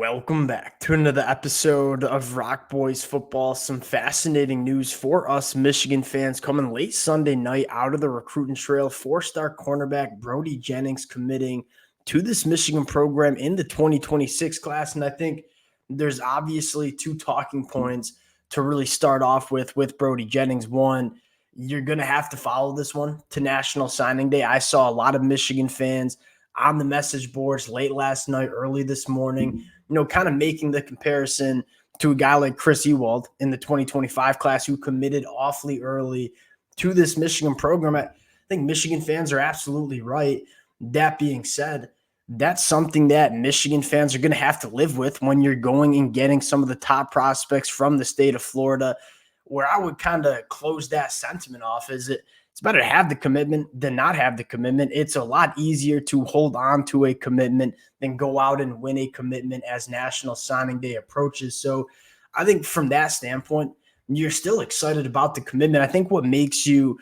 Welcome back to another episode of Rock Boys Football. Some fascinating news for us Michigan fans coming late Sunday night out of the recruiting trail. Four-star cornerback Brody Jennings committing to this Michigan program in the 2026 class. And I think there's obviously two talking points to really start off with Brody Jennings. One, you're going to have to follow this one to National Signing Day. I saw a lot of Michigan fans on the message boards late last night, early this morning, kind of making the comparison to a guy like Chris Ewald in the 2025 class who committed awfully early to this Michigan program. I think Michigan fans are absolutely right. That being said, that's something that Michigan fans are going to have to live with when you're going and getting some of the top prospects from the state of Florida. Where I would kind of close that sentiment off is it's better to have the commitment than not have the commitment. It's a lot easier to hold on to a commitment than go out and win a commitment as National Signing Day approaches. So I think from that standpoint, you're still excited about the commitment. I think what makes you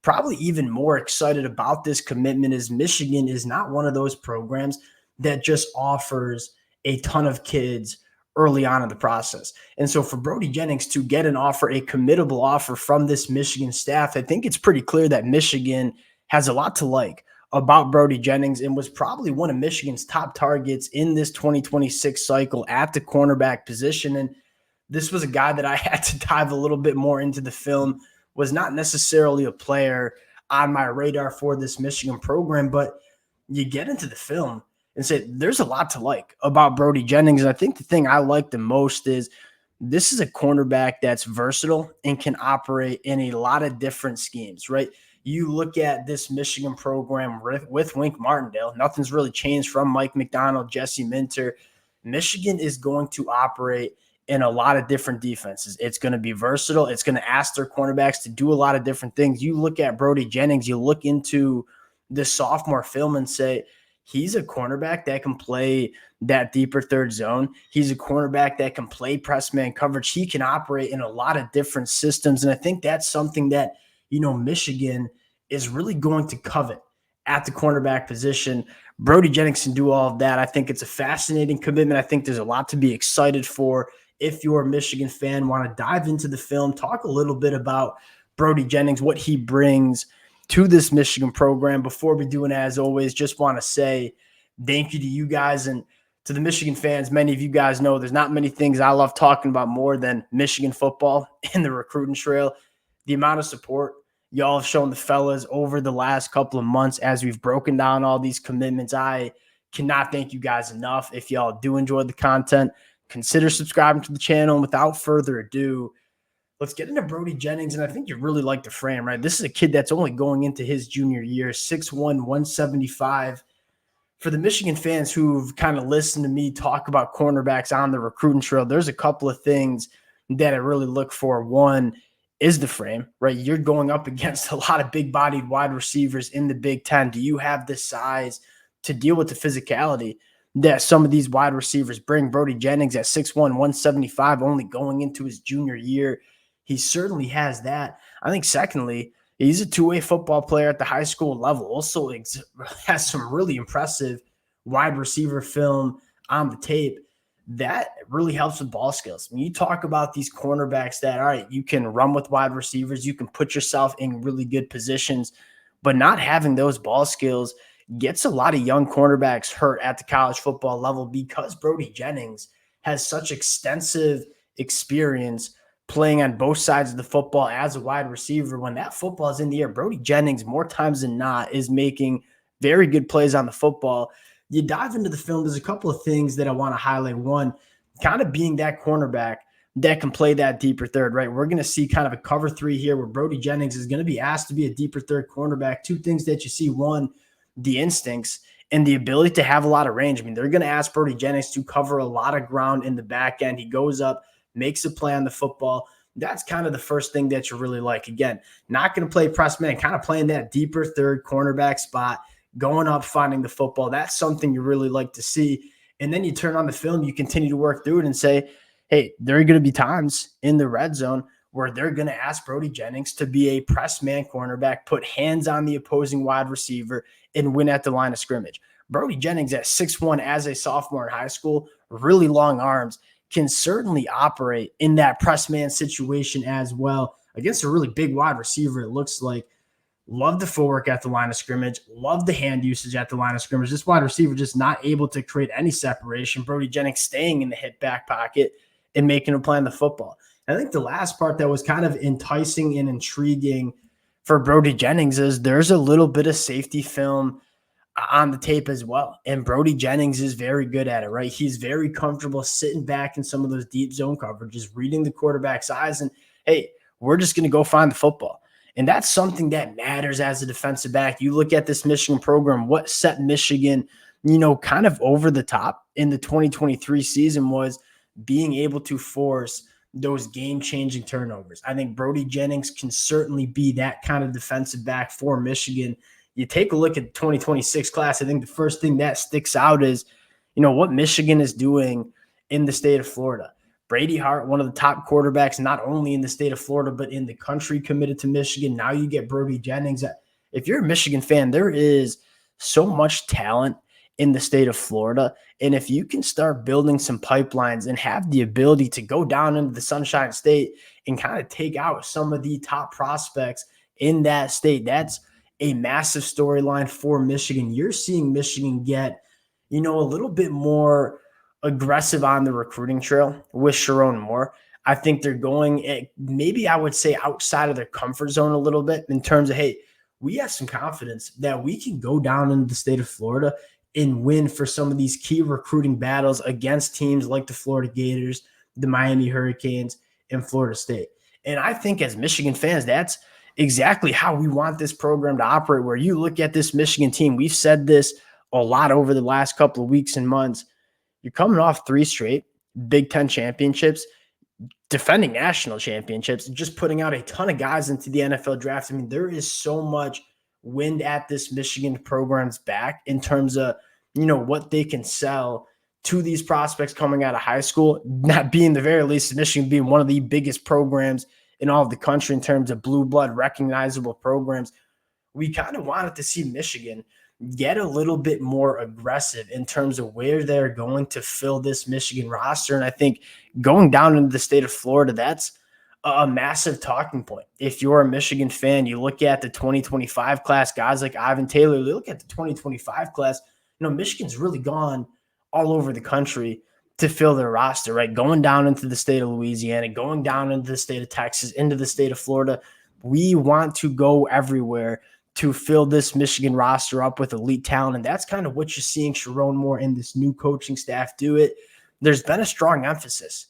probably even more excited about this commitment is Michigan is not one of those programs that just offers a ton of kids early on in the process. And so for Brody Jennings to get an offer, a committable offer from this Michigan staff, I think it's pretty clear that Michigan has a lot to like about Brody Jennings and was probably one of Michigan's top targets in this 2026 cycle at the cornerback position. And this was a guy that I had to dive a little bit more into the film, was not necessarily a player on my radar for this Michigan program, but you get into the film and say there's a lot to like about Brody Jennings. And I think the thing I like the most is this is a cornerback that's versatile and can operate in a lot of different schemes, right? You look at this Michigan program with Wink Martindale, nothing's really changed from Mike McDonald, Jesse Minter. Michigan is going to operate in a lot of different defenses. It's going to be versatile. It's going to ask their cornerbacks to do a lot of different things. You look at Brody Jennings, you look into the sophomore film and say, he's a cornerback that can play that deeper third zone. He's a cornerback that can play press man coverage. He can operate in a lot of different systems. And I think that's something that, Michigan is really going to covet at the cornerback position. Brody Jennings can do all of that. I think it's a fascinating commitment. I think there's a lot to be excited for. If you're a Michigan fan, want to dive into the film, talk a little bit about Brody Jennings, what he brings to this Michigan program. Before we do, and as always, just want to say thank you to you guys and to the Michigan fans. Many of you guys know there's not many things I love talking about more than Michigan football in the recruiting trail. The amount of support y'all have shown the fellas over the last couple of months as we've broken down all these commitments. I cannot thank you guys enough. If y'all do enjoy the content, consider subscribing to the channel. And without further ado, let's get into Brody Jennings, and I think you really like the frame, right? This is a kid that's only going into his junior year, 6'1", 175. For the Michigan fans who've kind of listened to me talk about cornerbacks on the recruiting trail, there's a couple of things that I really look for. One is the frame, right? You're going up against a lot of big-bodied wide receivers in the Big Ten. Do you have the size to deal with the physicality that some of these wide receivers bring? Brody Jennings at 6'1", 175, only going into his junior year. He certainly has that. I think secondly, he's a two-way football player at the high school level. Also has some really impressive wide receiver film on the tape. That really helps with ball skills. When you talk about these cornerbacks that, all right, you can run with wide receivers, you can put yourself in really good positions, but not having those ball skills gets a lot of young cornerbacks hurt at the college football level because Brody Jennings has such extensive experience playing on both sides of the football as a wide receiver. When that football is in the air, Brody Jennings, more times than not, is making very good plays on the football. You dive into the film, there's a couple of things that I want to highlight. One, kind of being that cornerback that can play that deeper third, right? We're going to see kind of a cover three here where Brody Jennings is going to be asked to be a deeper third cornerback. Two things that you see. One, the instincts and the ability to have a lot of range. I mean, they're going to ask Brody Jennings to cover a lot of ground in the back end. He goes up, makes a play on the football. That's kind of the first thing that you really like. Again, not going to play press man, kind of playing that deeper third cornerback spot, going up, finding the football. That's something you really like to see. And then you turn on the film, you continue to work through it and say, hey, there are going to be times in the red zone where they're going to ask Brody Jennings to be a press man cornerback, put hands on the opposing wide receiver, and win at the line of scrimmage. Brody Jennings at 6'1" as a sophomore in high school really long arms, can certainly operate in that press man situation as well against a really big wide receiver. It looks like love the footwork at the line of scrimmage, love the hand usage at the line of scrimmage. This wide receiver just not able to create any separation. Brody Jennings staying in the hip back pocket and making him play on the football. And I think the last part that was kind of enticing and intriguing for Brody Jennings is there's a little bit of safety film on the tape as well. And Brody Jennings is very good at it, right? He's very comfortable sitting back in some of those deep zone coverages, reading the quarterback's eyes, and hey, we're just going to go find the football. And that's something that matters as a defensive back. You look at this Michigan program, what set Michigan, kind of over the top in the 2023 season was being able to force those game-changing turnovers. I think Brody Jennings can certainly be that kind of defensive back for Michigan. You take a look at the 2026 class, I think the first thing that sticks out is, what Michigan is doing in the state of Florida. Brady Hart, one of the top quarterbacks, not only in the state of Florida, but in the country, committed to Michigan. Now you get Brody Jennings. If you're a Michigan fan, there is so much talent in the state of Florida. And if you can start building some pipelines and have the ability to go down into the Sunshine State and kind of take out some of the top prospects in that state, that's a massive storyline for Michigan. You're seeing Michigan get, a little bit more aggressive on the recruiting trail with Sherrone Moore. I think they're going, maybe I would say outside of their comfort zone a little bit in terms of, hey, we have some confidence that we can go down into the state of Florida and win for some of these key recruiting battles against teams like the Florida Gators, the Miami Hurricanes, and Florida State. And I think as Michigan fans, that's exactly how we want this program to operate, where you look at this Michigan team. We've said this a lot over the last couple of weeks and months. You're coming off 3 straight Big Ten championships, defending national championships, just putting out a ton of guys into the NFL draft. I mean, there is so much wind at this Michigan program's back in terms of, what they can sell to these prospects coming out of high school, not being the very least, Michigan being one of the biggest programs in all of the country in terms of blue blood recognizable programs. We kind of wanted to see Michigan get a little bit more aggressive in terms of where they're going to fill this Michigan roster. And I think going down into the state of Florida, that's a massive talking point. If you're a Michigan fan, you look at the 2025 class, guys like Ivan Taylor, you look at the 2025 class, Michigan's really gone all over the country to fill their roster, right? Going down into the state of Louisiana, going down into the state of Texas, into the state of Florida. We want to go everywhere to fill this Michigan roster up with elite talent. And that's kind of what you're seeing Sherrone Moore and this new coaching staff do it. There's been a strong emphasis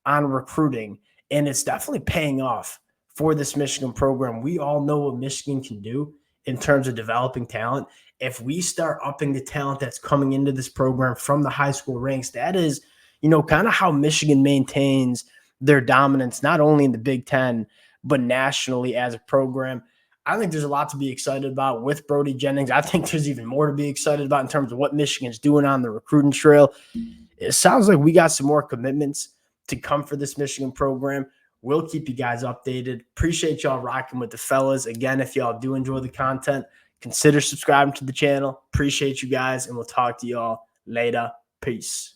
on recruiting, and it's definitely paying off for this Michigan program. We all know what Michigan can do in terms of developing talent. If we start upping the talent that's coming into this program from the high school ranks, that is, kind of how Michigan maintains their dominance, not only in the Big Ten, but nationally as a program. I think there's a lot to be excited about with Brody Jennings. I think there's even more to be excited about in terms of what Michigan's doing on the recruiting trail. It sounds like we got some more commitments to come for this Michigan program. We'll keep you guys updated. Appreciate y'all rocking with the fellas. Again, if y'all do enjoy the content, consider subscribing to the channel. Appreciate you guys, and we'll talk to y'all later. Peace.